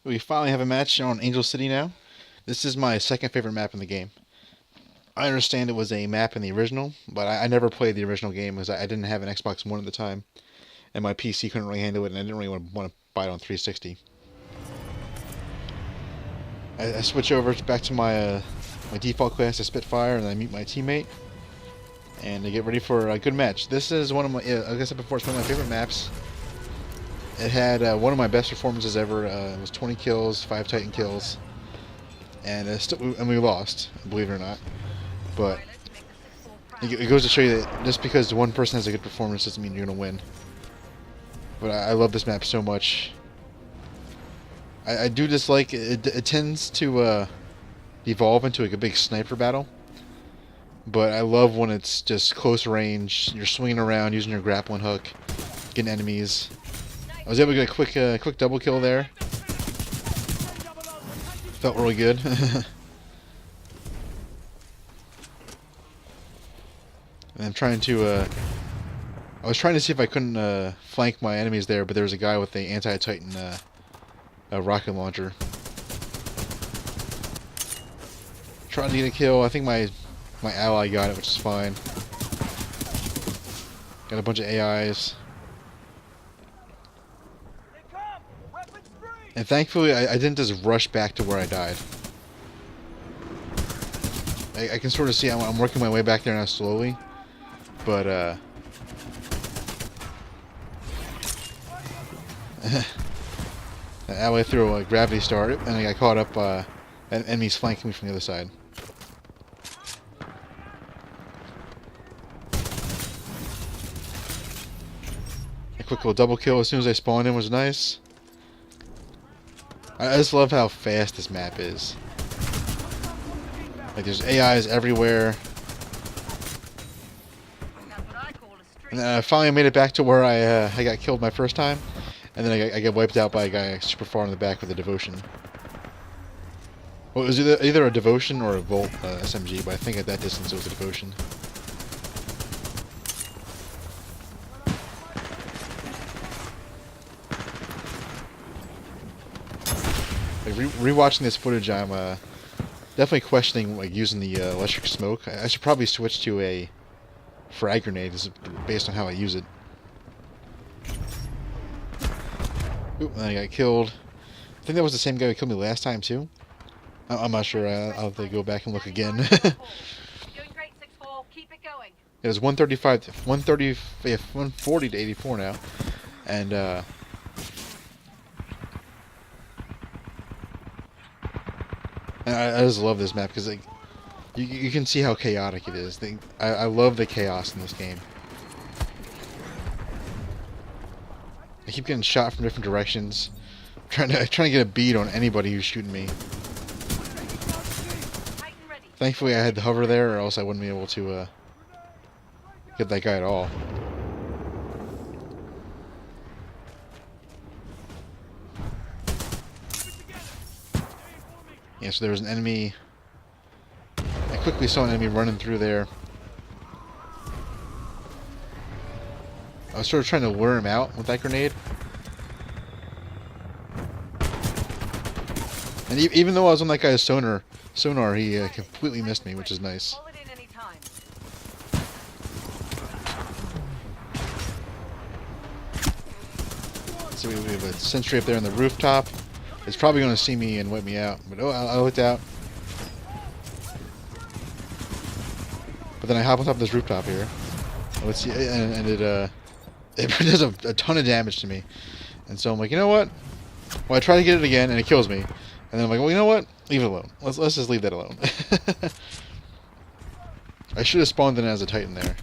We finally have a match on Angel City now. This is my second favorite map in the game. I understand it was a map in the original, but I never played the original game because I didn't have an Xbox One at the time, and my PC couldn't really handle it, and I didn't really want to buy it on 360. I switch over back to my default class, a Spitfire, and I meet my teammate, and I get ready for a good match. This is one of my, like I said before, it's one of my favorite maps. It had one of my best performances ever. It was 20 kills, 5 Titan kills, and we lost, believe it or not. But it goes to show you that just because one person has a good performance doesn't mean you're going to win. But I love this map so much. I do dislike it. It tends to evolve into like a big sniper battle. But I love when it's just close range. You're swinging around using your grappling hook, getting enemies. I was able to get a quick double kill there. Felt really good. And I'm trying to, I was trying to see if I couldn't flank my enemies there, but there was a guy with the anti-Titan rocket launcher. Trying to get a kill. I think my ally got it, which is fine. Got a bunch of AIs. And thankfully, I didn't just rush back to where I died. I can sort of see I'm working my way back there now slowly. But, ally threw a gravity start, and I got caught up, and enemies flanking me from the other side. A quick little double kill as soon as I spawned in was nice. I just love how fast this map is. Like, there's AIs everywhere. And then I finally made it back to where I got killed my first time. And then I got wiped out by a guy super far in the back with a devotion. Well, it was either a devotion or a Volt SMG, but I think at that distance it was a devotion. Like, rewatching this footage, I'm definitely questioning like using the electric smoke. I should probably switch to a frag grenade based on how I use it. Oop, and I got killed. I think that was the same guy who killed me last time too. I'm not sure. I'll have to go back and look again. It was 140 to 84 now, and I just love this map because like you can see how chaotic it is. I love the chaos in this game. I keep getting shot from different directions, trying to get a bead on anybody who's shooting me. Thankfully, I had the hover there, or else I wouldn't be able to get that guy at all. Yeah, so there was an enemy. I quickly saw an enemy running through there. I was sort of trying to lure him out with that grenade. And even though I was on that guy's sonar, he completely missed me, which is nice. So we have a sentry up there on the rooftop. It's probably going to see me and wipe me out. But oh, I looked out. But then I hop on top of this rooftop here. Let's see, and it does a ton of damage to me. And so I'm like, you know what? Well, I try to get it again, and it kills me. And then I'm like, well, you know what? Leave it alone. Let's just leave that alone. I should have spawned in as a Titan there.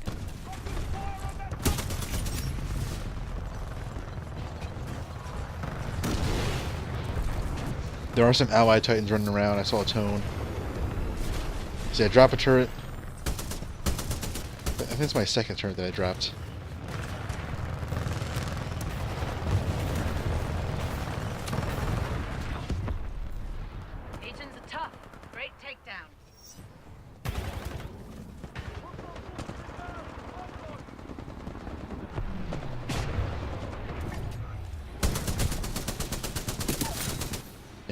There are some allied Titans running around. I saw a tone. See, I drop a turret. I think it's my second turret that I dropped. Agents are tough. Great takedown.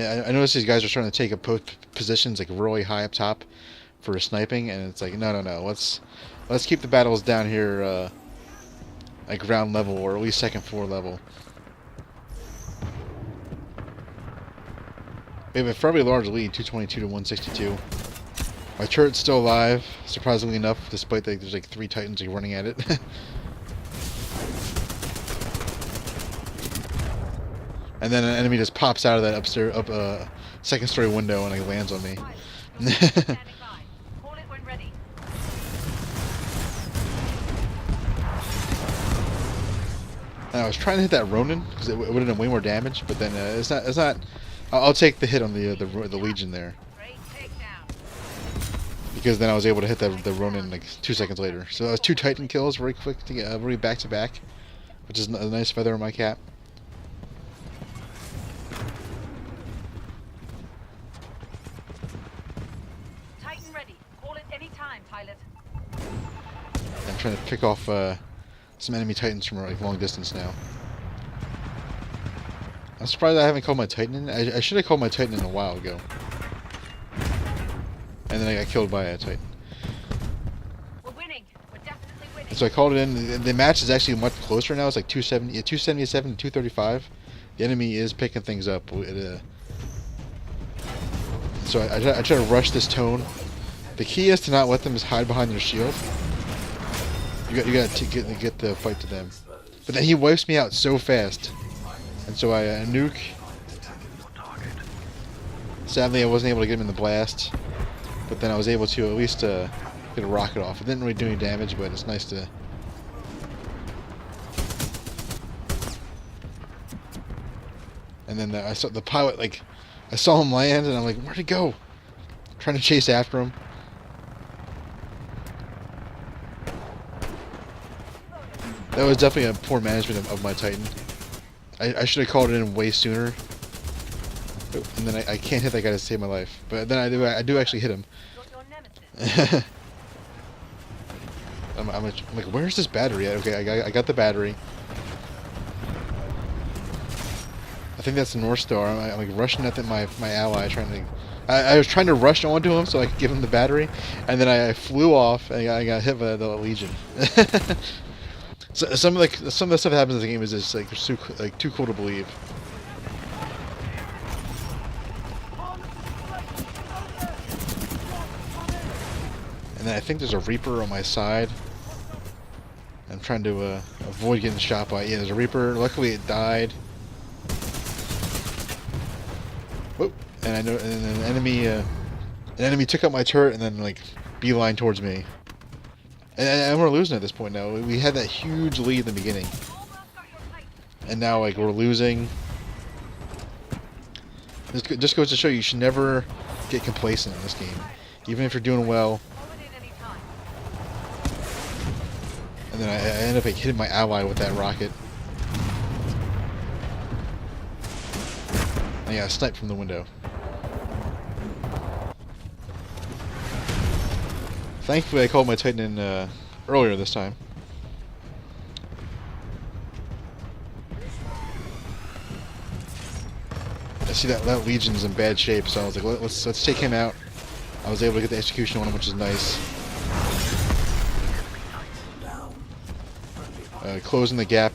Yeah, I noticed these guys are starting to take up positions like really high up top for sniping, and it's like no. Let's keep the battles down here at ground level, or at least second floor level. We have a fairly large lead, 222 to 162. My turret's still alive, surprisingly enough, despite that there's like 3 Titans like running at it. And then an enemy just pops out of that second story window and like lands on me. And I was trying to hit that Ronin because it would have done way more damage, but then it's not. I'll take the hit on the Legion there, because then I was able to hit the Ronin like 2 seconds later. So that was 2 Titan kills very quick to get really back to back, which is a nice feather in my cap. Titan ready. Call it any time, pilot. I'm trying to pick off some enemy Titans from like long distance now. I'm surprised I haven't called my Titan in. I should have called my Titan in a while ago. And then I got killed by a Titan. We're winning. We're definitely winning. And so I called it in. The match is actually much closer now. It's like 277 to 235. The enemy is picking things up. So I try to rush this tone. The key is to not let them just hide behind their shield. You got to get the fight to them. But then he wipes me out so fast. And so I nuke. Sadly, I wasn't able to get him in the blast. But then I was able to at least get a rocket off. It didn't really do any damage, but it's nice to... And then I saw the pilot, like, I saw him land, and I'm like, where'd he go? Trying to chase after him. That was definitely a poor management of my Titan. I should have called it in way sooner. And then I can't hit that guy to save my life. But then I do actually hit him. I'm like, where's this battery at? Okay, I got the battery. I think that's the North Star. I'm like rushing at my ally, trying to... I was trying to rush onto him so I could give him the battery, and then I flew off and I got hit by the Legion. So some of the stuff that happens in the game is just like too cool to believe. And then I think there's a Reaper on my side. I'm trying to avoid getting shot by. Yeah, there's a Reaper. Luckily, it died. Whoop! And I know, and an enemy took out my turret and then like beeline towards me. And we're losing at this point now. We had that huge lead in the beginning, and now like we're losing. This just goes to show you should never get complacent in this game, even if you're doing well. And then I end up like, hitting my ally with that rocket. And I got sniped from the window. Thankfully, I called my Titan in earlier this time. I see that Legion's in bad shape, so I was like, let's take him out. I was able to get the execution on him, which is nice. Closing the gap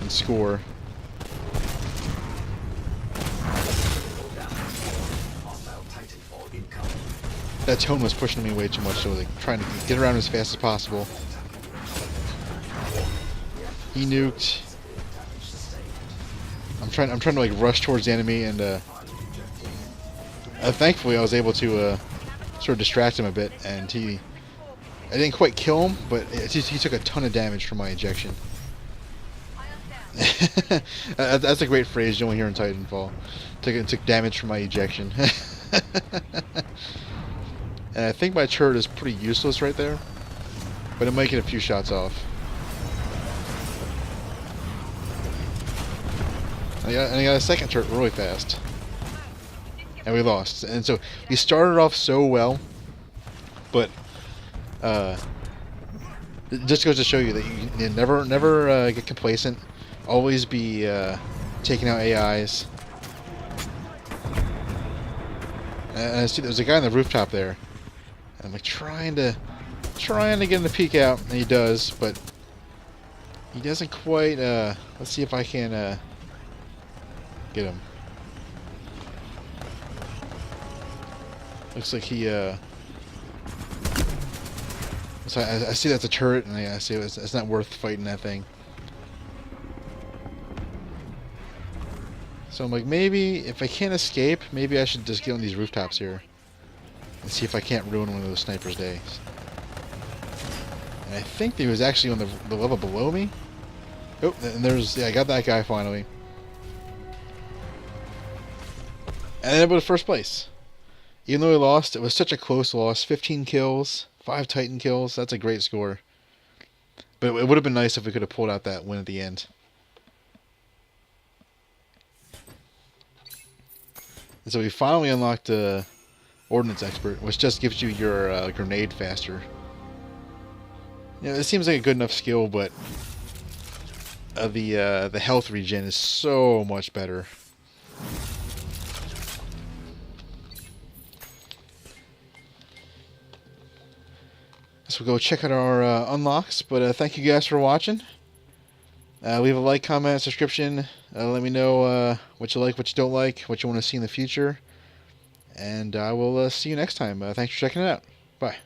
and score. That tone was pushing me way too much, so I was like trying to get around as fast as possible. He nuked. I'm trying to like rush towards the enemy, and thankfully I was able to sort of distract him a bit, and I didn't quite kill him, but he took a ton of damage from my ejection. That's a great phrase you only hear in Titanfall. Took damage from my ejection. And I think my turret is pretty useless right there, but it might get a few shots off. And I got a second turret really fast. And we lost. And so we started off so well, but it just goes to show you that you never get complacent. Always be taking out AIs. And I see there's a guy on the rooftop there. And I'm like trying to get him to peek out, and he does, but he doesn't quite. Let's see if I can get him. Looks like he. So I see that's a turret, and I see it's not worth fighting that thing. So I'm like, maybe if I can't escape, maybe I should just get on these rooftops here and see if I can't ruin one of those snipers' days. And I think he was actually on the level below me. Oh, and there's, yeah, I got that guy finally. And I ended up with first place. Even though we lost, it was such a close loss. 15 kills, 5 Titan kills. That's a great score. But it would have been nice if we could have pulled out that win at the end. And so we finally unlocked Ordnance Expert, which just gives you your grenade faster. You know, it seems like a good enough skill, but the health regen is so much better. So we'll go check out our unlocks, but thank you guys for watching. Leave a like, comment, subscription. Let me know what you like, what you don't like, what you want to see in the future. And I will see you next time. Thanks for checking it out. Bye.